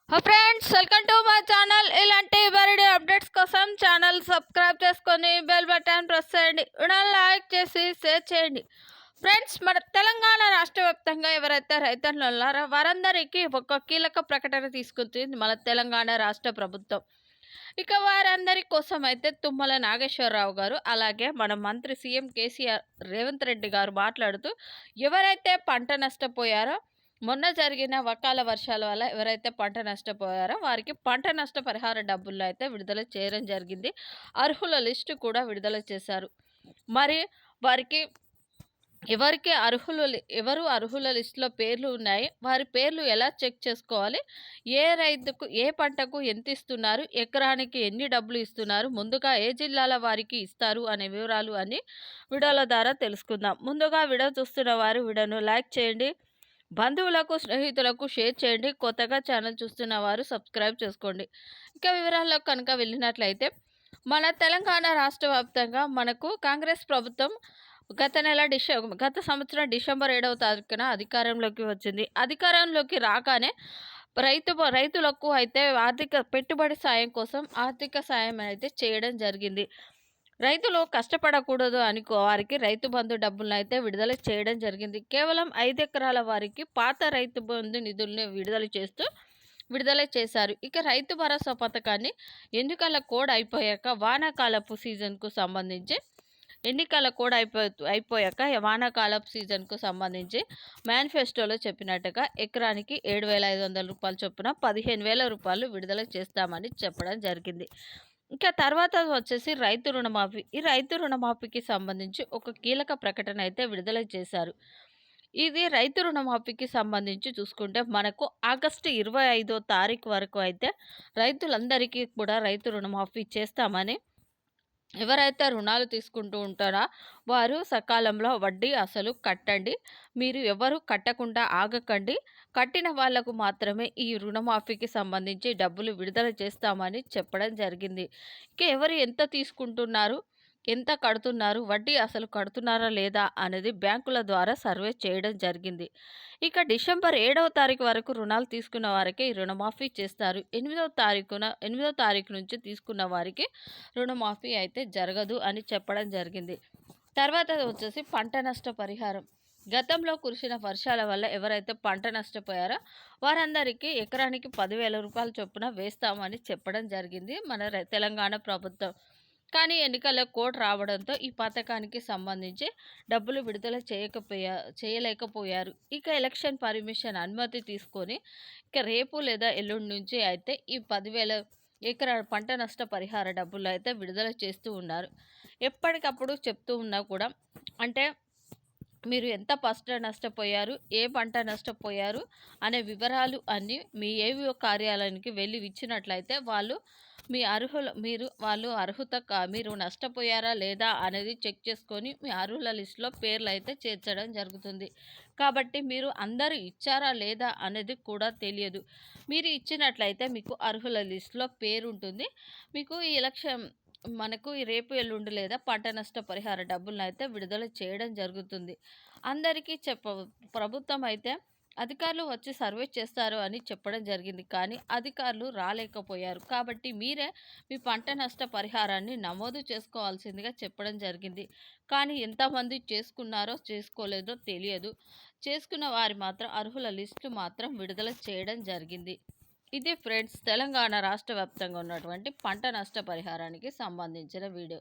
Friends, welcome to my channel. ఇలాంటి మరిన్ని updates కోసం ఛానల్ సబ్స్క్రైబ్ చేసుకొని బెల్ బటన్ ప్రెస్ చేయండి. వీడియోని లైక్ చేసి షేర్ చేయండి. ఫ్రెండ్స్, మన తెలంగాణ రాష్ట్ర వ్యాప్తంగా ఎవరైతే రైతులు ఉన్నారో వారందరికీ ఒక కీలక ప్రకటన తీసుకుంటుంది మన తెలంగాణ రాష్ట్ర ప్రభుత్వం. ఇక వారందరి కోసం అయితే తుమ్మల నాగేశ్వరరావు గారు, అలాగే మన మంత్రి సీఎం కేసీఆర్ రేవంత్ రెడ్డి గారు మాట్లాడుతూ, ఎవరైతే పంట నష్టపోయారో మొన్న జరిగిన అకాల వర్షాల వల్ల ఎవరైతే పంట నష్టపోయారో వారికి పంట నష్ట పరిహార డబ్బులు అయితే విడుదల చేయడం జరిగింది. అర్హుల లిస్టు కూడా విడుదల చేశారు. మరి వారికి ఎవరు అర్హుల లిస్టులో పేర్లు ఉన్నాయి, వారి పేర్లు ఎలా చెక్ చేసుకోవాలి, ఏ రైతుకు ఏ పంటకు ఎంత ఇస్తున్నారు, ఎకరానికి ఎన్ని డబ్బులు ఇస్తున్నారు, ముందుగా ఏ జిల్లాల వారికి ఇస్తారు అనే వివరాలు అన్ని వీడియోల ద్వారా తెలుసుకుందాం. ముందుగా వీడియో చూస్తున్న వారు వీడియోను లైక్ చేయండి, బంధువులకు స్నేహితులకు షేర్ చేయండి. కొత్తగా ఛానల్ చూస్తున్న వారు సబ్స్క్రైబ్ చేసుకోండి. ఇక వివరాల్లో కనుక వెళ్ళినట్లయితే, మన తెలంగాణ రాష్ట్ర వ్యాప్తంగా మనకు కాంగ్రెస్ ప్రభుత్వం గత సంవత్సరం డిసెంబర్ 7వ తారీఖున అధికారంలోకి వచ్చింది. అధికారంలోకి రాగానే రైతులకు అయితే పెట్టుబడి సాయం కోసం ఆర్థిక సాయం అయితే చేయడం జరిగింది. రైతులు కష్టపడకూడదు అని వారికి రైతు బంధు డబ్బులను అయితే విడుదల చేయడం జరిగింది. కేవలం 5 ఎకరాల వారికి పాత రైతు బంధు నిధులను విడుదల చేశారు. ఇక రైతు భరోసా పథకాన్ని ఎన్నికల కోడ్ అయిపోయాక వానాకాలపు సీజన్కు సంబంధించి వానాకాలపు సీజన్కు సంబంధించి మేనిఫెస్టోలో చెప్పినట్టుగా ఎకరానికి 7,500 రూపాయల చొప్పున 15,000 రూపాయలు విడుదల చేస్తామని చెప్పడం జరిగింది. ఇంకా తర్వాత వచ్చేసి రైతు రుణమాఫీ. ఈ రైతు రుణమాఫీకి సంబంధించి ఒక కీలక ప్రకటన అయితే విడుదల చేశారు. ఇది రైతు రుణమాఫీకి సంబంధించి చూసుకుంటే మనకు ఆగస్టు 25వ తారీఖు వరకు అయితే రైతులందరికీ కూడా రైతు రుణమాఫీ చేస్తామని, ఎవరైతే రుణాలు తీసుకుంటూ ఉంటారో వారు సకాలంలో వడ్డీ అసలు కట్టండి, మీరు ఎవరు కట్టకుండా ఆగకండి, కట్టిన వాళ్లకు మాత్రమే ఈ రుణమాఫీకి సంబంధించి డబ్బులు విడుదల చేస్తామని చెప్పడం జరిగింది. ఇక ఎవరు ఎంత తీసుకుంటున్నారు, ఎంత కడుతున్నారు, వడ్డీ అసలు కడుతున్నారా లేదా అనేది బ్యాంకుల ద్వారా సర్వే చేయడం జరిగింది. ఇక డిసెంబర్ 7వ తారీఖు వరకు రుణాలు తీసుకున్న వారికి ఈ రుణమాఫీ చేస్తారు. 8వ తారీఖు నుంచి తీసుకున్న వారికి రుణమాఫీ అయితే జరగదు అని చెప్పడం జరిగింది. తర్వాత వచ్చేసి పంట నష్ట పరిహారం. గతంలో కురిసిన వర్షాల వల్ల ఎవరైతే పంట నష్టపోయారో వారందరికీ ఎకరానికి 10,000 రూపాయల చొప్పున వేస్తామని చెప్పడం జరిగింది మన తెలంగాణ ప్రభుత్వం. కానీ ఎన్నికల కోడ్ రావడంతో ఈ పథకానికి సంబంధించి డబ్బులు విడుదల చేయలేకపోయారు. ఇక ఎలక్షన్ పర్మిషన్ అనుమతి తీసుకొని ఇక రేపు లేదా ఎల్లుండి నుంచి అయితే ఈ 10,000 ఎకరాల పంట నష్ట పరిహార డబ్బులు అయితే విడుదల చేస్తూ ఉన్నారు. ఎప్పటికప్పుడు చెప్తూ ఉన్నా కూడా, అంటే మీరు ఎంత పంట నష్టపోయారు, ఏ పంట నష్టపోయారు అనే వివరాలు అన్నీ మీ ఏవో కార్యాలయానికి వెళ్ళి ఇచ్చినట్లయితే మీరు నష్టపోయారా లేదా అనేది చెక్ చేసుకొని మీ అర్హుల లిస్టులో పేర్లు అయితే చేర్చడం జరుగుతుంది. కాబట్టి మీరు అందరూ ఇచ్చారా లేదా అనేది కూడా తెలియదు. మీరు ఇచ్చినట్లయితే మీకు అర్హుల లిస్టులో పేరు ఉంటుంది. మీకు ఈ మనకు ఈ రేపు ఎల్లుండి లేదా పంట నష్ట పరిహార డబ్బులను అయితే విడుదల చేయడం జరుగుతుంది. అందరికీ ప్రభుత్వం అయితే అధికారులు వచ్చి సర్వే చేస్తారు అని చెప్పడం జరిగింది. కానీ అధికారులు రాలేకపోయారు. కాబట్టి మీరే మీ పంట నష్ట పరిహారాన్ని నమోదు చేసుకోవాల్సిందిగా చెప్పడం జరిగింది. కానీ ఎంతమంది చేసుకున్నారో చేసుకోలేదో తెలియదు. చేసుకున్న వారి మాత్రం అర్హుల లిస్టు మాత్రం విడుదల చేయడం జరిగింది. ఇది ఫ్రెండ్స్, తెలంగాణ రాష్ట్ర వ్యాప్తంగా ఉన్నటువంటి పంట నష్ట పరిహారానికి సంబంధించిన వీడియో.